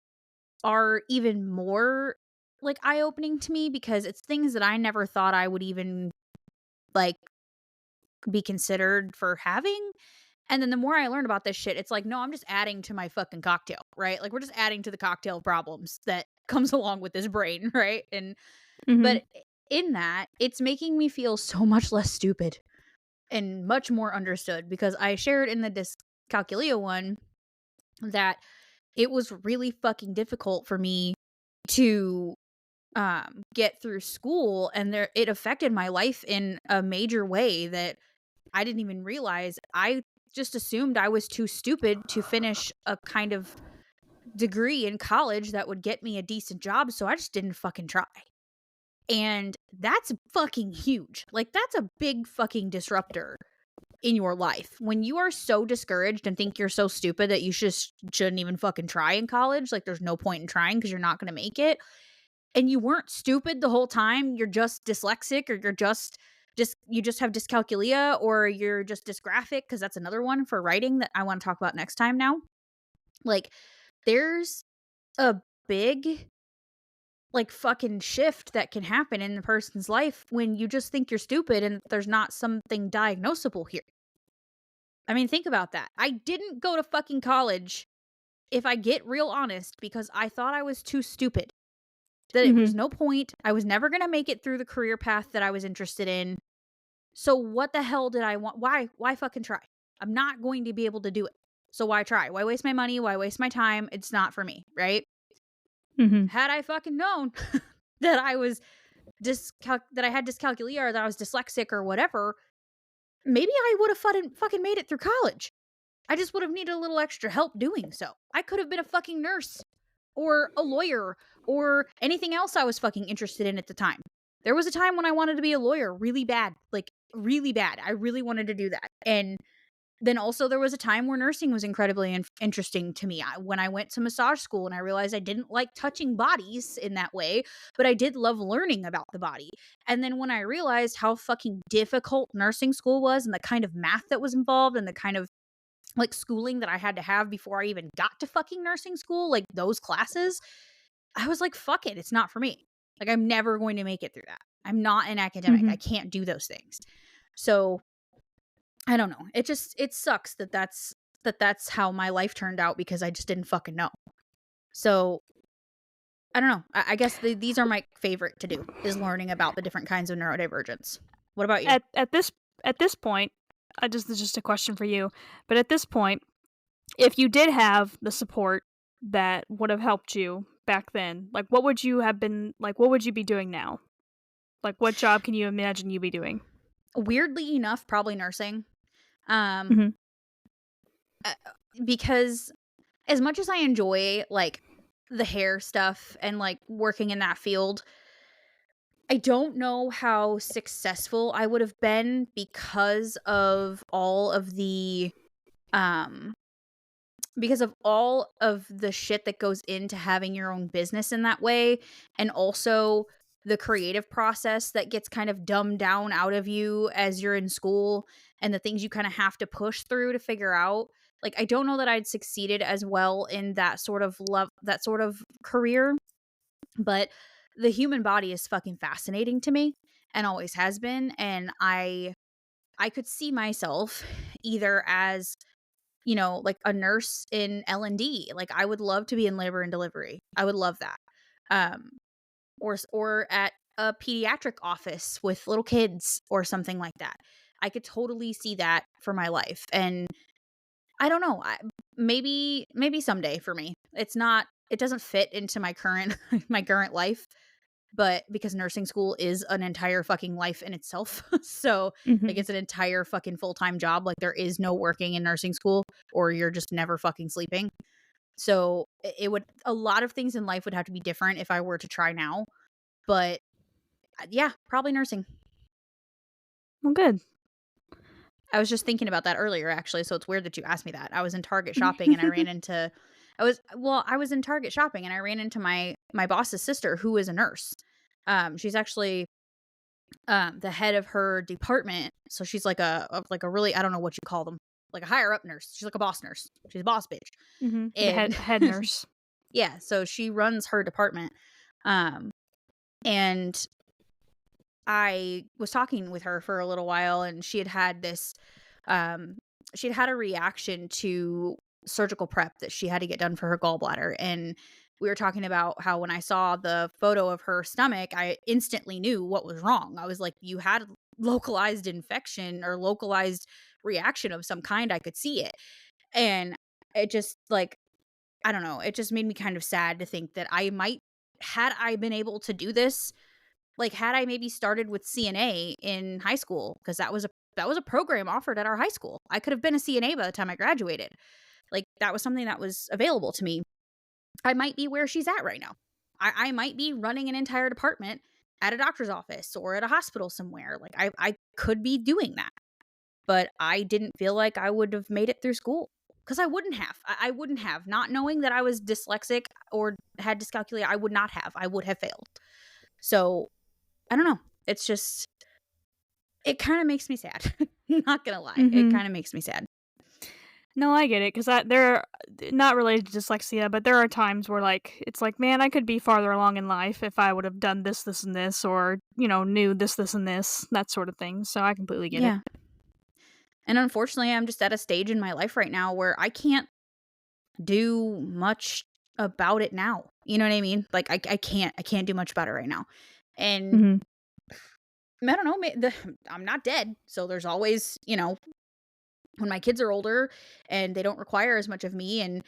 are even more like eye-opening to me because it's things that I never thought I would even like be considered for having. And then the more I learn about this shit, it's like, no, I'm just adding to my fucking cocktail, right? Like we're just adding to the cocktail problems that comes along with this brain, right? And but in that, it's making me feel so much less stupid. and much more understood, because I shared in the dyscalculia one that it was really fucking difficult for me to get through school, and it affected my life in a major way that I didn't even realize. I just assumed I was too stupid to finish a kind of degree in college that would get me a decent job, so I just didn't fucking try. And that's fucking huge. Like, that's a big fucking disruptor in your life. When you are so discouraged and think you're so stupid that you shouldn't even fucking try in college, like there's no point in trying because you're not going to make it. And you weren't stupid the whole time, you're just dyslexic, or you just have dyscalculia, or you're just dysgraphic, because that's another one for writing that I want to talk about next time now. Like, there's a big like fucking shift that can happen in a person's life when you just think you're stupid and there's not something diagnosable here. I mean, think about that. I didn't go to fucking college, if I get real honest, because I thought I was too stupid. That it was no point. I was never going to make it through the career path that I was interested in. So what the hell did I want? Why fucking try? I'm not going to be able to do it. So why try? Why waste my money? Why waste my time? It's not for me, right? Had I fucking known that I was that I had dyscalculia, or that I was dyslexic or whatever, maybe I would have fucking made it through college. I just would have needed a little extra help doing so. I could have been a fucking nurse, or a lawyer, or anything else I was fucking interested in at the time. There was a time when I wanted to be a lawyer really bad. Like, really bad. I really wanted to do that. And then also there was a time where nursing was incredibly interesting to me. When I went to massage school, and I realized I didn't like touching bodies in that way, but I did love learning about the body. And then when I realized how fucking difficult nursing school was, and the kind of math that was involved, and the kind of like schooling that I had to have before I even got to fucking nursing school, like those classes, I was like, fuck it, it's not for me. Like, I'm never going to make it through that. I'm not an academic. I can't do those things. So I don't know. It sucks that's how my life turned out, because I just didn't fucking know. So I don't know. I guess these are my favorite to do, is learning about the different kinds of neurodivergence. What about you? At this point, this is just a question for you. But at this point, if you did have the support that would have helped you back then, like what would you have been like? What would you be doing now? Like, what job can you imagine you be doing? Weirdly enough, probably nursing. Mhm. Because as much as I enjoy like the hair stuff and like working in that field, I don't know how successful I would have been because of all of the shit that goes into having your own business in that way, and also the creative process that gets kind of dumbed down out of you as you're in school, and the things you kind of have to push through to figure out. Like, I don't know that I'd succeeded as well in that sort of career, but the human body is fucking fascinating to me, and always has been. And I could see myself either as, you know, like a nurse in L&D. Like, I would love to be in labor and delivery. I would love that. Or at a pediatric office with little kids or something like that. I could totally see that for my life. And I don't know, maybe someday for me. It doesn't fit into my current life, but because nursing school is an entire fucking life in itself. So like, it's an entire fucking full-time job. Like, there is no working in nursing school, or you're just never fucking sleeping. So a lot of things in life would have to be different if I were to try now. But yeah, probably nursing. Well, good. I was just thinking about that earlier, actually, so it's weird that you asked me that. I was in Target shopping, and I was in Target shopping, and I ran into my boss's sister, who is a nurse. She's actually the head of her department, so she's like a really, I don't know what you call them, like a higher up nurse. She's like a boss nurse. She's a boss bitch. The head nurse. Yeah, so she runs her department. And I was talking with her for a little while, and she had had a reaction to surgical prep that she had to get done for her gallbladder. And we were talking about how when I saw the photo of her stomach, I instantly knew what was wrong. I was like, you had localized infection or localized reaction of some kind, I could see it. And it just like, I don't know, it just made me kind of sad to think that I might, had I been able to do this, like had I maybe started with CNA in high school, because that was a program offered at our high school. I could have been a CNA by the time I graduated. Like that was something that was available to me. I might be where she's at right now. I might be running an entire department at a doctor's office or at a hospital somewhere. Like I could be doing that. But I didn't feel like I would have made it through school. Because I wouldn't have. I wouldn't have. Not knowing that I was dyslexic or had dyscalculia, I would not have. I would have failed. So, I don't know. It's just, it kind of makes me sad. Not gonna lie. It kind of makes me sad. No, I get it, because they're not related to dyslexia, but there are times where, like, it's like, man, I could be farther along in life if I would have done this, this, and this, or, knew this, this, and this, that sort of thing. So I completely get it. And unfortunately, I'm just at a stage in my life right now where I can't do much about it now. You know what I mean? Like, I can't do much about it right now. And I don't know, I'm not dead. So there's always, when my kids are older and they don't require as much of me, and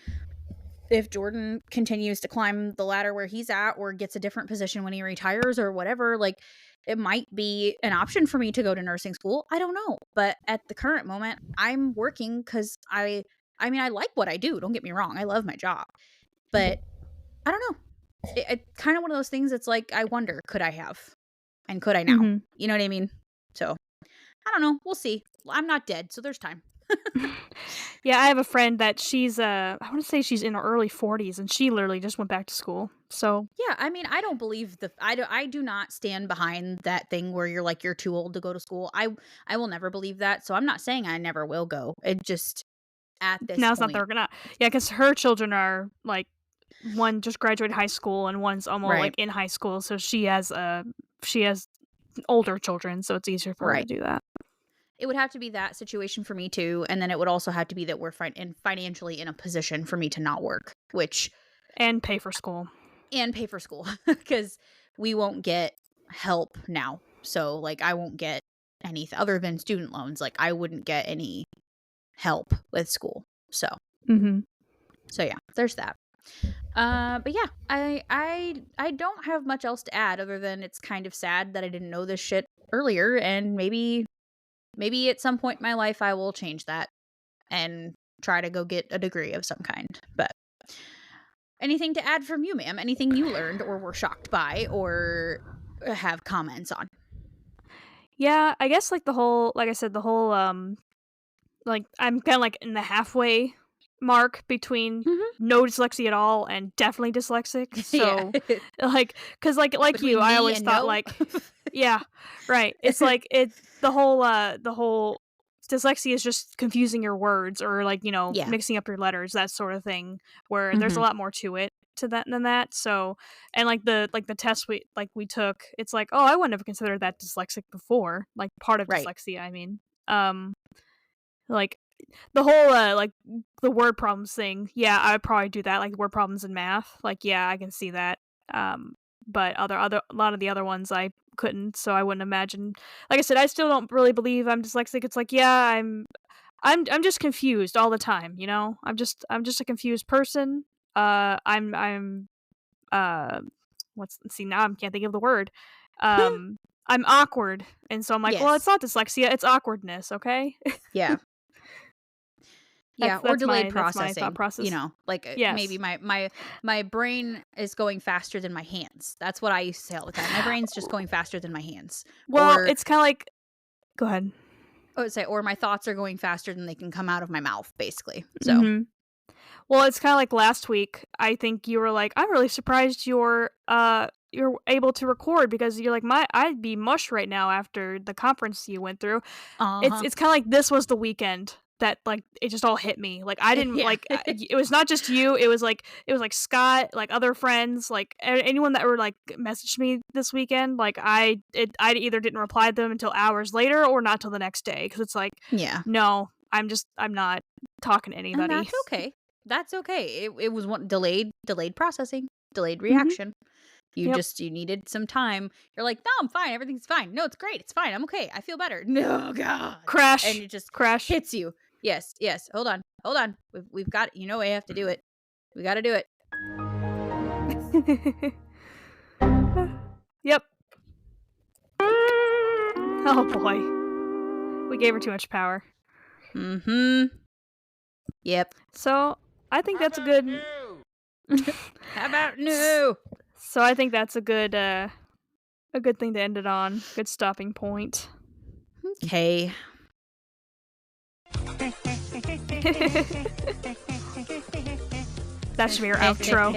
if Jordan continues to climb the ladder where he's at or gets a different position when he retires or whatever, like it might be an option for me to go to nursing school. I don't know. But at the current moment, I'm working because I like what I do. Don't get me wrong. I love my job. But I don't know. It's kind of one of those things that's like, I wonder, could I have? And could I now? You know what I mean? So I don't know. We'll see. I'm not dead, so there's time. Yeah, I have a friend that she's I want to say she's in her early 40s, and she literally just went back to school. So yeah, I mean, I don't believe I do not stand behind that thing where you're like you're too old to go to school. I will never believe that. So I'm not saying I never will go. It just at this now it's not point, that we're gonna. Yeah, because her children are like, one just graduated high school and one's almost Right. like in high school, so she has older children, so it's easier for her to do that. It would have to be that situation for me too, and then it would also have to be that we're financially in a position for me to not work, and pay for school. Because we won't get help now. So like I won't get anything other than student loans. Like I wouldn't get any help with school. So so yeah, there's that. But yeah, I don't have much else to add other than it's kind of sad that I didn't know this shit earlier, and maybe at some point in my life I will change that and try to go get a degree of some kind. But anything to add from you, ma'am? Anything you learned or were shocked by or have comments on? Yeah, I guess like I said, the whole like I'm kind of like in the halfway mark between no dyslexia at all and definitely dyslexic. So like, because like Between you, I me always and thought no? like yeah, right. It's like the whole dyslexia is just confusing your words or like Yeah. mixing up your letters, that sort of thing, where there's a lot more to it than that. So, and like the test we took, it's like, oh, I wouldn't have considered that dyslexic before, like part of Right. dyslexia, I mean. Like the whole like the word problems thing, yeah, I would probably do that, like word problems in math, like yeah, I can see that. But a lot of the other ones I couldn't, so I wouldn't imagine. Like I said, I still don't really believe I'm dyslexic. It's like, yeah, I'm just confused all the time, I'm just a confused person. I'm now I can't think of the word. I'm awkward, and so I'm like, well, it's not dyslexia, it's awkwardness, okay? Yeah. Yeah, or delayed That's my processing. thought process. Like Yes. maybe my brain is going faster than my hands. That's what I used to say all the time. My brain's just going faster than my hands. Well, or, it's kind of like, go ahead. or my thoughts are going faster than they can come out of my mouth, basically. So Well, it's kind of like last week. I think you were like, I'm really surprised you're able to record, because you're like, I'd be mush right now after the conference you went through. It's kind of like this was the weekend that like it just all hit me. Like I didn't like it was not just you. It was like Scott, like other friends, like anyone that were like messaged me this weekend. Like I either didn't reply to them until hours later or not till the next day, because it's like, no, I'm not talking to anybody. And that's okay. It was one delayed processing, delayed reaction. You needed some time. You're like, no, I'm fine. Everything's fine. No, it's great. It's fine. I'm okay. I feel better. No, God. Crash. And it just Crash. hits you. Yes. Hold on. We've got it. We have to do it. We got to do it. Yep. Oh boy. We gave her too much power. Mm-hmm. Yep. So I think that's a good. How about no? So I think that's a good thing to end it on. Good stopping point. Okay. That should be our outro.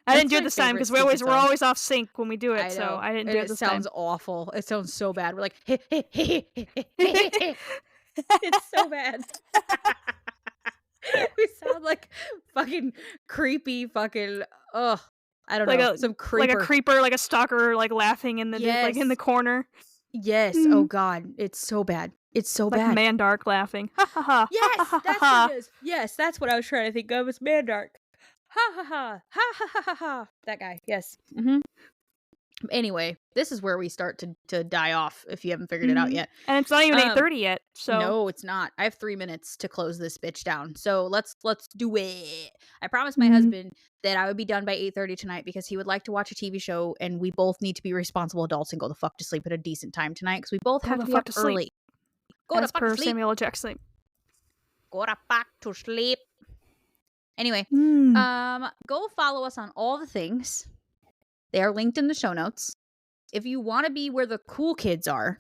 I didn't do it this time because we're always off sync when we do it, so I didn't do it this time. It sounds awful. It sounds so bad. We're like, it's so bad. We sound like fucking creepy fucking I don't know, some creeper. Like a creeper, like a stalker, like laughing in the like in the corner. Yes. Oh God, it's so bad. It's so bad. Like Mandark laughing. Ha ha ha. Yes, that's what it is. Yes, that's what I was trying to think of. It's Mandark. Ha ha ha. Ha ha ha ha ha. That guy. Yes. Mm-hmm. Anyway, this is where we start to die off if you haven't figured it out yet. And it's not even 8:30 yet. So no, it's not. I have 3 minutes to close this bitch down. So let's do it. I promised my husband that I would be done by 8:30 tonight because he would like to watch a TV show, and we both need to be responsible adults and go the fuck to sleep at a decent time tonight because we both have to be up early. Go to per Samuel L. Jackson. Go to fuck to sleep. Anyway, go follow us on all the things. They are linked in the show notes. If you want to be where the cool kids are,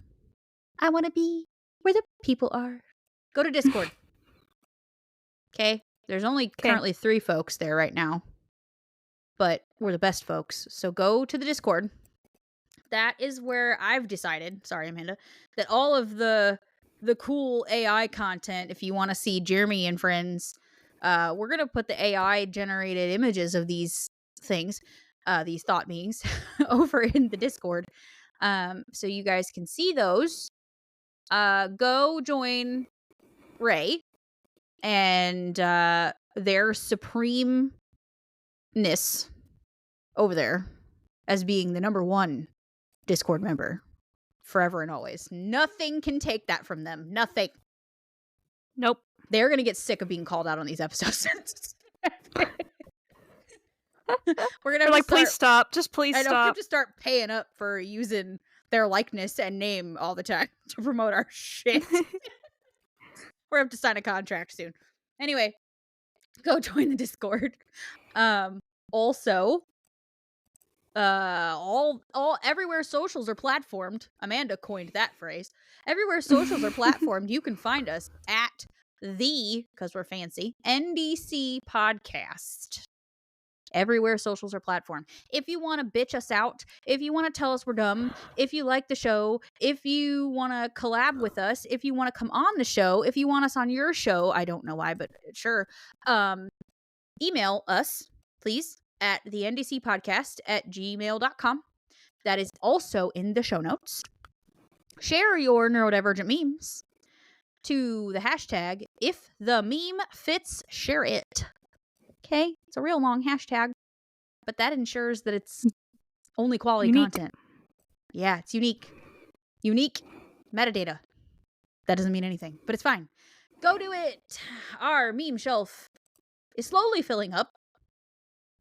I want to be where the people are. Go to Discord. Okay? There's only currently 3 folks there right now. But we're the best folks. So go to the Discord. That is where I've decided, sorry Amanda, that all of the cool AI content, if you want to see Jeremy and friends, we're going to put the AI generated images of these things, these thought beings, over in the Discord. So you guys can see those. Go join Ray and their supremeness over there as being the #1 Discord member forever and always. Nothing can take that from them. Nothing. Nope. They're going to get sick of being called out on these episodes. We're going to like, please stop. Just please stop. I don't have to start paying up for using their likeness and name all the time to promote our shit. We're up to sign a contract soon. Anyway, go join the Discord. Also, everywhere socials are platformed. Amanda coined that phrase. Everywhere socials are platformed, you can find us at because we're fancy, NDC Podcast. Everywhere socials are platformed. If you want to bitch us out, if you want to tell us we're dumb, if you like the show, if you want to collab with us, if you want to come on the show, if you want us on your show, I don't know why, but sure. Email us, please, at the NDC Podcast at gmail.com. That is also in the show notes. Share your neurodivergent memes to the hashtag if the meme fits share it. Okay, it's a real long hashtag, but that ensures that it's only quality content. Yeah, it's unique metadata. That doesn't mean anything, but it's fine. Go do it. Our meme shelf is slowly filling up,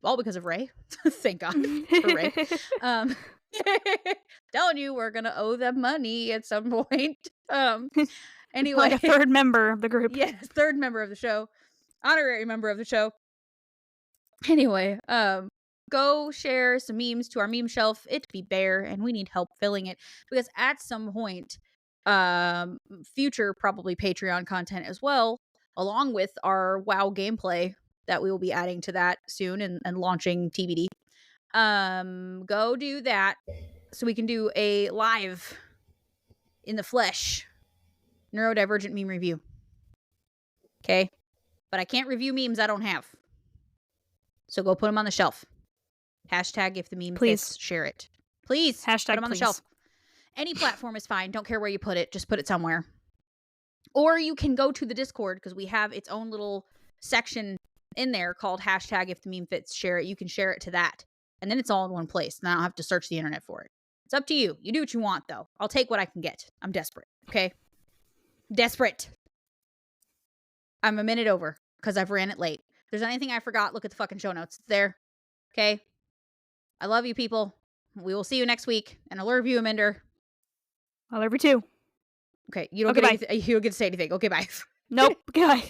all because of Ray. Thank God for Ray. Telling you, we're gonna owe them money at some point. Anyway, like a third member of the group. Yes, third member of the show, honorary member of the show. Anyway, go share some memes to our meme shelf. It be bare, and we need help filling it because at some point, future probably Patreon content as well, along with our WoW gameplay that we will be adding to that soon and launching TBD. Go do that so we can do a live in the flesh neurodivergent meme review. Okay, but I can't review memes I don't have. So go put them on the shelf. Hashtag if the meme fits, share it. Please. Hashtag put them on the shelf. Any platform is fine. Don't care where you put it. Just put it somewhere. Or you can go to the Discord because we have its own little section in there called hashtag if the meme fits share it. You can share it to that. And then it's all in one place. And I don't have to search the internet for it. It's up to you. You do what you want, though. I'll take what I can get. I'm desperate. Okay? Desperate. I'm a minute over because I've ran it late. If there's anything I forgot, look at the fucking show notes. It's there. Okay? I love you, people. We will see you next week. And I love you, Minder. I love you too. Okay, you don't Okay, get you don't get to say anything. Okay, bye. Nope. Goodbye.